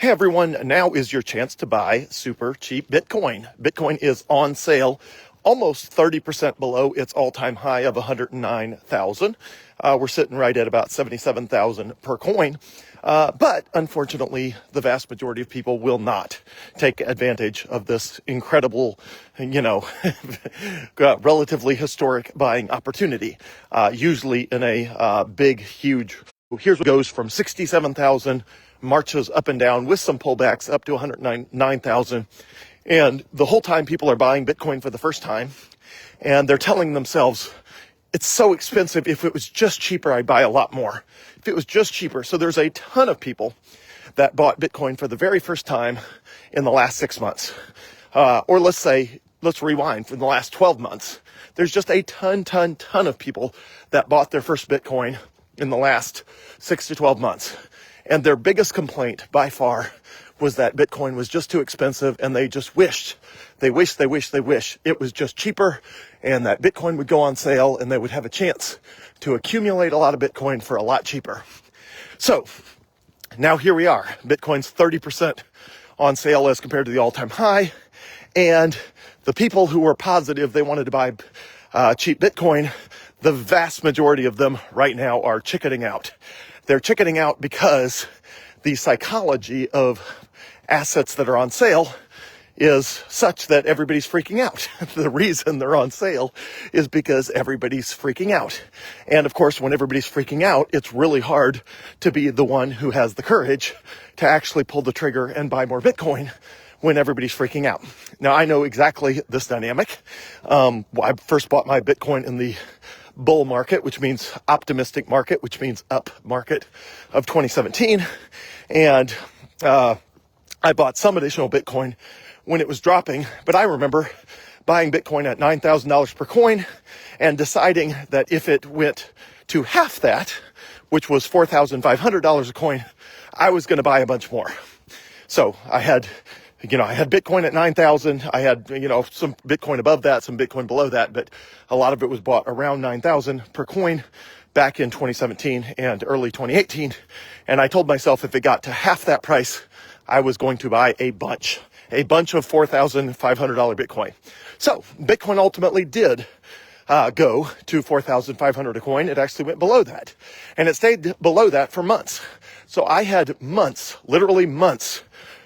Hey everyone, now is your chance to buy super cheap Bitcoin. Bitcoin is on sale, almost 30% below its all-time high of 109,000. We're sitting right at about 77,000 per coin. But unfortunately, the vast majority of people will not take advantage of this incredible, relatively historic buying opportunity. Usually in a big, huge, here's what goes from 67,000, marches up and down with some pullbacks up to 109,000. And the whole time people are buying Bitcoin for the first time, and they're telling themselves, it's so expensive. If it was just cheaper, I'd buy a lot more. If it was just cheaper. So there's a ton of people that bought Bitcoin for the very first time in the last 6 months. Or let's rewind, for the last 12 months. There's just a ton of people that bought their first Bitcoin in the last 6 to 12 months. And their biggest complaint by far was that Bitcoin was just too expensive, and they just wished it was just cheaper, and that Bitcoin would go on sale and they would have a chance to accumulate a lot of Bitcoin for a lot cheaper. So now here we are. Bitcoin's 30% on sale as compared to the all-time high. And the people who were positive they wanted to buy cheap Bitcoin, the vast majority of them right now are chickening out. They're chickening out because the psychology of assets that are on sale is such that everybody's freaking out. The reason they're on sale is because everybody's freaking out. And of course, when everybody's freaking out, it's really hard to be the one who has the courage to actually pull the trigger and buy more Bitcoin when everybody's freaking out. Now, I know exactly this dynamic. I first bought my Bitcoin in the bull market, which means optimistic market, which means up market of 2017. And I bought some additional Bitcoin when it was dropping, but I remember buying Bitcoin at $9,000 per coin and deciding that if it went to half that, which was $4,500 a coin, I was going to buy a bunch more. So I had Bitcoin at 9,000. I had, some Bitcoin above that, some Bitcoin below that, but a lot of it was bought around 9,000 per coin back in 2017 and early 2018. And I told myself if it got to half that price, I was going to buy a bunch of $4,500 Bitcoin. So Bitcoin ultimately did go to 4,500 a coin. It actually went below that, and it stayed below that for months. So I had months, literally months,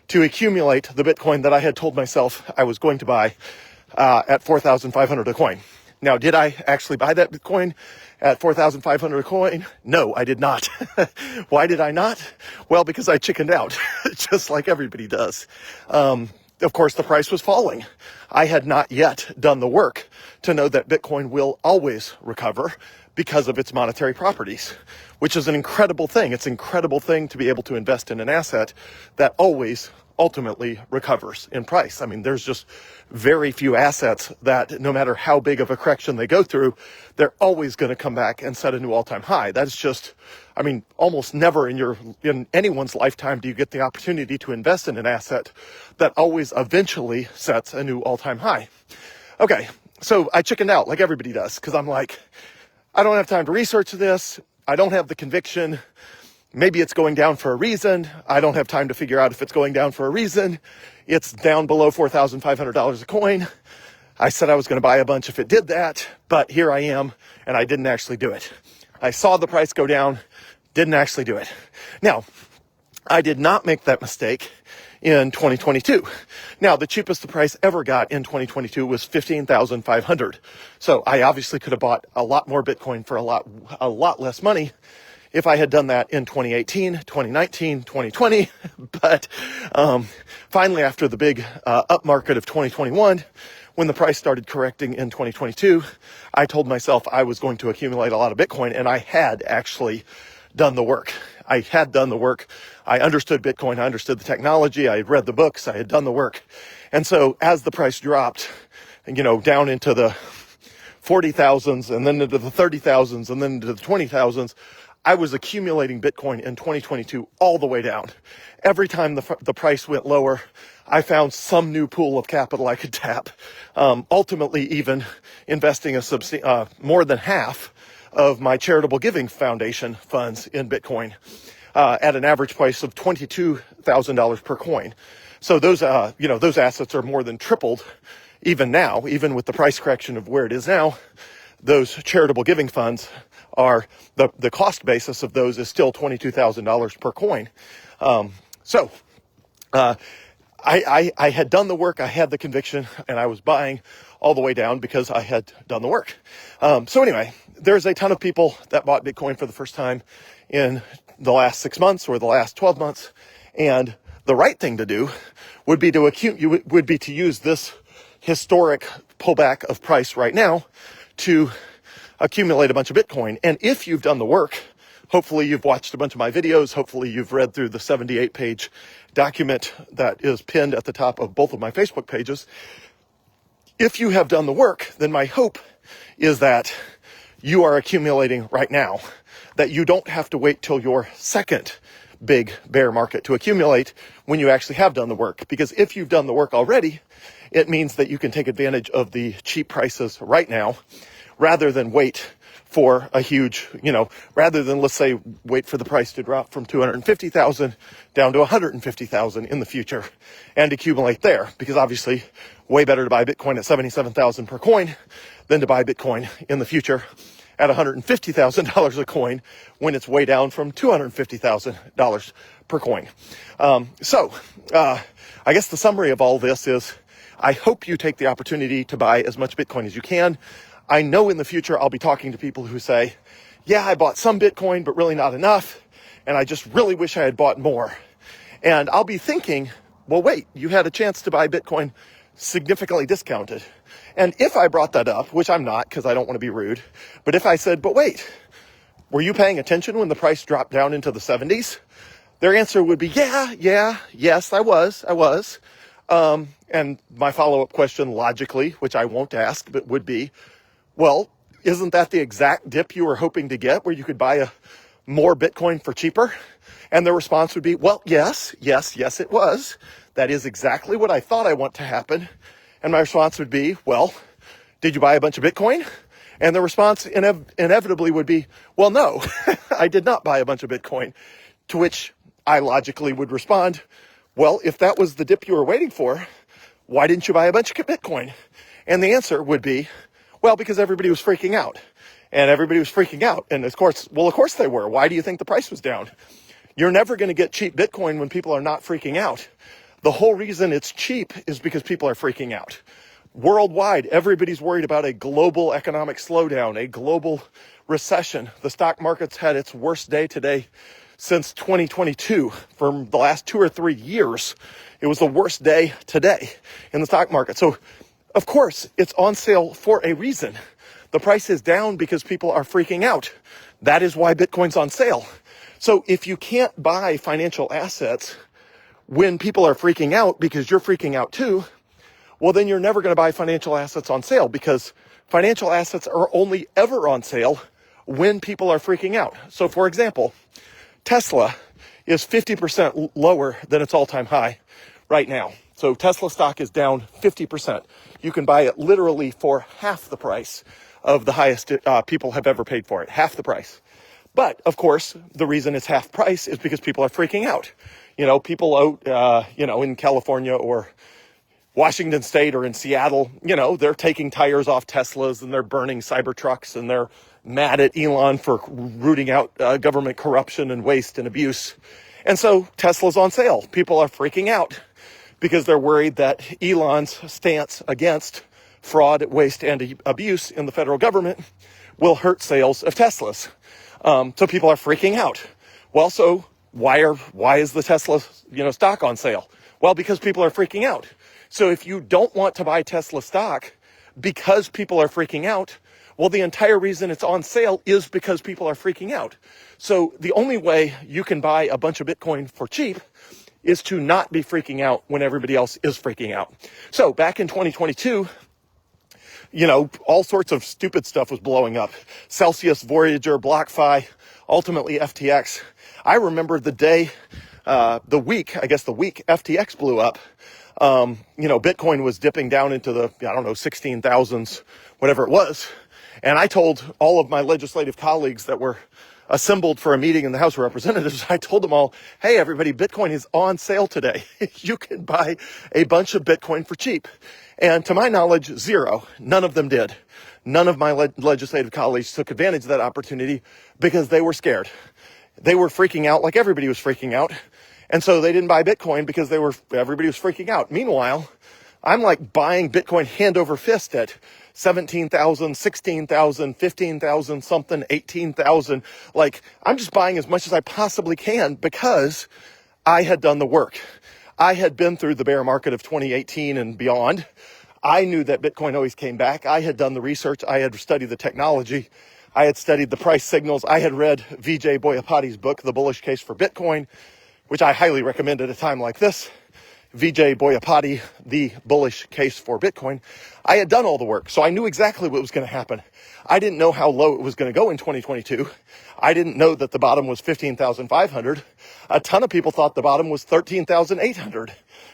to accumulate the Bitcoin that I had told myself I was going to buy at 4,500 a coin. Now, did I actually buy that Bitcoin at 4,500 a coin? No, I did not. Why did I not? Well, because I chickened out, just like everybody does. Of course, the price was falling. I had not yet done the work to know that Bitcoin will always recover because of its monetary properties, which is an incredible thing. It's an incredible thing to be able to invest in an asset that always ultimately recovers in price. I mean, there's just very few assets that no matter how big of a correction they go through, they're always going to come back and set a new all-time high. That's just, almost never in anyone's lifetime do you get the opportunity to invest in an asset that always eventually sets a new all-time high. Okay, so I chickened out like everybody does because I'm like, I don't have time to research this. I don't have the conviction. Maybe it's going down for a reason. I don't have time to figure out if it's going down for a reason. It's down below $4,500 a coin. I said I was going to buy a bunch if it did that, but here I am, and I didn't actually do it. I saw the price go down, didn't actually do it. Now, I did not make that mistake in 2022. Now, the cheapest the price ever got in 2022 was $15,500. So I obviously could have bought a lot more Bitcoin for a lot less money if I had done that in 2018, 2019, 2020. But finally, after the big up market of 2021, when the price started correcting in 2022, I told myself I was going to accumulate a lot of Bitcoin, and I had actually done the work. I had done the work. I understood Bitcoin. I understood the technology. I had read the books. I had done the work. And so as the price dropped, down into the 40,000s and then into the 30,000s and then into the 20,000s, I was accumulating Bitcoin in 2022 all the way down. Every time the price went lower, I found some new pool of capital I could tap. Ultimately, even investing more than half of my charitable giving foundation funds in Bitcoin. at an average price of $22,000 per coin. So those, those assets are more than tripled even now, even with the price correction of where it is now. Those charitable giving funds are the cost basis of those is still $22,000 per coin. I had done the work, I had the conviction, and I was buying all the way down because I had done the work. So anyway, there's a ton of people that bought Bitcoin for the first time in the last 6 months or the last 12 months. And the right thing to do would be to use this historic pullback of price right now to accumulate a bunch of Bitcoin. And if you've done the work, hopefully you've watched a bunch of my videos. Hopefully you've read through the 78-page document that is pinned at the top of both of my Facebook pages. If you have done the work, then my hope is that you are accumulating right now, that you don't have to wait till your second big bear market to accumulate when you actually have done the work. Because if you've done the work already, it means that you can take advantage of the cheap prices right now rather than wait for a huge, rather than, let's say, wait for the price to drop from 250,000 down to 150,000 in the future and accumulate there. Because obviously, way better to buy Bitcoin at 77,000 per coin than to buy Bitcoin in the future at $150,000 a coin when it's way down from $250,000 per coin. I guess the summary of all this is, I hope you take the opportunity to buy as much Bitcoin as you can. I know in the future I'll be talking to people who say, yeah, I bought some Bitcoin, but really not enough. And I just really wish I had bought more. And I'll be thinking, well, wait, you had a chance to buy Bitcoin significantly discounted. And if I brought that up, which I'm not because I don't want to be rude, but if I said, but wait, were you paying attention when the price dropped down into the 70s? Their answer would be, yes, I was. And my follow-up question logically, which I won't ask, but would be, well, isn't that the exact dip you were hoping to get where you could buy more Bitcoin for cheaper? And the response would be, well, yes, it was. That is exactly what I thought I want to happen. And my response would be, well, did you buy a bunch of Bitcoin? And the response inevitably would be, well, no, I did not buy a bunch of Bitcoin. To which I logically would respond, well, if that was the dip you were waiting for, why didn't you buy a bunch of Bitcoin? And the answer would be, well, because everybody was freaking out. And everybody was freaking out. And of course they were. Why do you think the price was down? You're never going to get cheap Bitcoin when people are not freaking out. The whole reason it's cheap is because people are freaking out. Worldwide, everybody's worried about a global economic slowdown, a global recession. The stock market's had its worst day today since 2022. For the last 2 or 3 years, it was the worst day today in the stock market. So, of course, it's on sale for a reason. The price is down because people are freaking out. That is why Bitcoin's on sale. So if you can't buy financial assets when people are freaking out because you're freaking out too, well, then you're never going to buy financial assets on sale, because financial assets are only ever on sale when people are freaking out. So, for example, Tesla is 50% lower than its all-time high right now. So Tesla stock is down 50%. You can buy it literally for half the price of the highest people have ever paid for it, half the price. But, of course, the reason it's half price is because people are freaking out. People out, in California or Washington State or in Seattle, they're taking tires off Teslas and they're burning Cybertrucks and they're mad at Elon for rooting out government corruption and waste and abuse. And so Tesla's on sale. People are freaking out because they're worried that Elon's stance against fraud, waste, and abuse in the federal government will hurt sales of Teslas. So people are freaking out. Well, so why is the Tesla, stock on sale? Well, because people are freaking out. So if you don't want to buy Tesla stock because people are freaking out, well, the entire reason it's on sale is because people are freaking out. So the only way you can buy a bunch of Bitcoin for cheap is to not be freaking out when everybody else is freaking out. So back in 2022, all sorts of stupid stuff was blowing up. Celsius, Voyager, BlockFi, ultimately FTX. I remember the week FTX blew up. Bitcoin was dipping down into the, 16,000s, whatever it was. And I told all of my legislative colleagues that were assembled for a meeting in the House of Representatives, I told them all, hey, everybody, Bitcoin is on sale today. You can buy a bunch of Bitcoin for cheap. And to my knowledge, zero. None of them did. None of my legislative colleagues took advantage of that opportunity because they were scared. They were freaking out like everybody was freaking out. And so they didn't buy Bitcoin because everybody was freaking out. Meanwhile, I'm like buying Bitcoin hand over fist at 17,000, 16,000, 15,000 something, 18,000. Like, I'm just buying as much as I possibly can because I had done the work. I had been through the bear market of 2018 and beyond. I knew that Bitcoin always came back. I had done the research. I had studied the technology. I had studied the price signals. I had read Vijay Boyapati's book, The Bullish Case for Bitcoin, which I highly recommend at a time like this. Vijay Boyapati, The Bullish Case for Bitcoin. I had done all the work, so I knew exactly what was going to happen. I didn't know how low it was going to go in 2022. I didn't know that the bottom was 15,500. A ton of people thought the bottom was 13,800.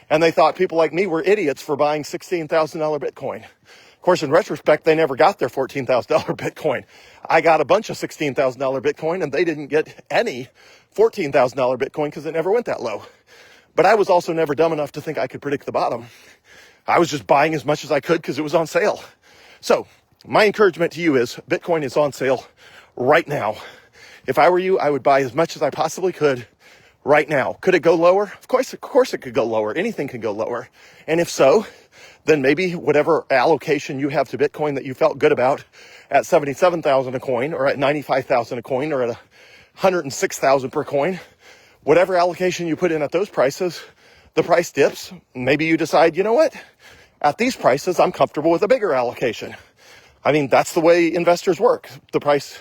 And they thought people like me were idiots for buying $16,000 Bitcoin. Of course, in retrospect, they never got their $14,000 Bitcoin. I got a bunch of $16,000 Bitcoin, and they didn't get any $14,000 Bitcoin because it never went that low. But I was also never dumb enough to think I could predict the bottom. I was just buying as much as I could because it was on sale. So my encouragement to you is Bitcoin is on sale right now. If I were you, I would buy as much as I possibly could right now. Could it go lower? Of course it could go lower. Anything can go lower. And if so, then maybe whatever allocation you have to Bitcoin that you felt good about at 77,000 a coin, or at 95,000 a coin, or at 106,000 per coin, whatever allocation you put in at those prices, the price dips. Maybe you decide, you know what? At these prices, I'm comfortable with a bigger allocation. I mean, that's the way investors work. The price,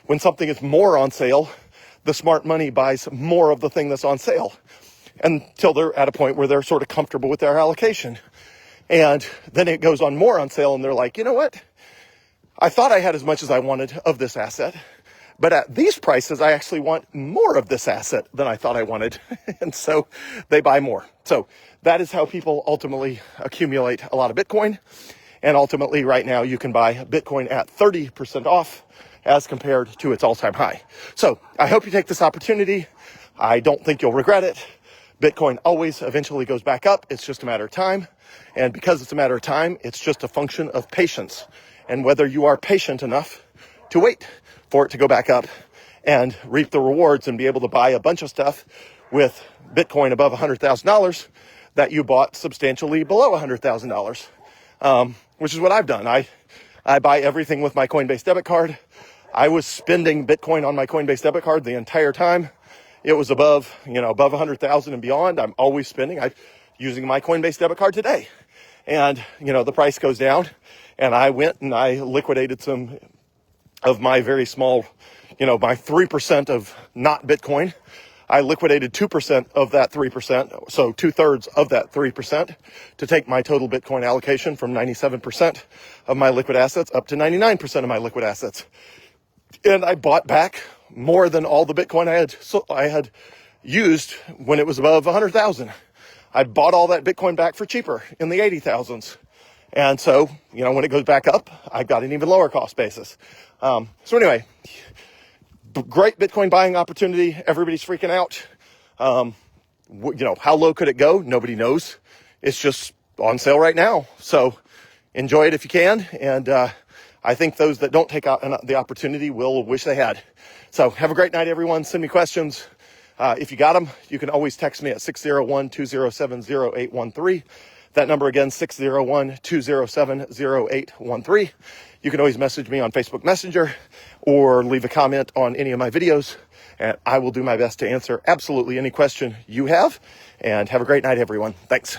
when something is more on sale, the smart money buys more of the thing that's on sale until they're at a point where they're sort of comfortable with their allocation. And then it goes on more on sale and they're like, you know what? I thought I had as much as I wanted of this asset, but at these prices, I actually want more of this asset than I thought I wanted. And so they buy more. So that is how people ultimately accumulate a lot of Bitcoin. And ultimately right now you can buy Bitcoin at 30% off as compared to its all-time high. So I hope you take this opportunity. I don't think you'll regret it. Bitcoin always eventually goes back up. It's just a matter of time. And because it's a matter of time, it's just a function of patience and whether you are patient enough to wait for it to go back up and reap the rewards and be able to buy a bunch of stuff with Bitcoin above $100,000 that you bought substantially below $100,000, which is what I've done. I buy everything with my Coinbase debit card. I was spending Bitcoin on my Coinbase debit card the entire time. It was above 100,000 and beyond. I'm always spending. I'm using my Coinbase debit card today. And, the price goes down and I went and I liquidated some of my very small, my 3% of not Bitcoin. I liquidated 2% of that 3%, so 2/3 of that 3% to take my total Bitcoin allocation from 97% of my liquid assets up to 99% of my liquid assets. And I bought back more than all the Bitcoin I had used when it was above 100,000. I bought all that Bitcoin back for cheaper in the 80,000s. And so, when it goes back up, I've got an even lower cost basis. So anyway, great Bitcoin buying opportunity. Everybody's freaking out. How low could it go? Nobody knows. It's just on sale right now. So enjoy it if you can. And I think those that don't take out the opportunity will wish they had. So have a great night, everyone. Send me questions. If you got them, you can always text me at 601-207-0813. That number again, 601-207-0813. You can always message me on Facebook Messenger or leave a comment on any of my videos, and I will do my best to answer absolutely any question you have. And have a great night, everyone. Thanks.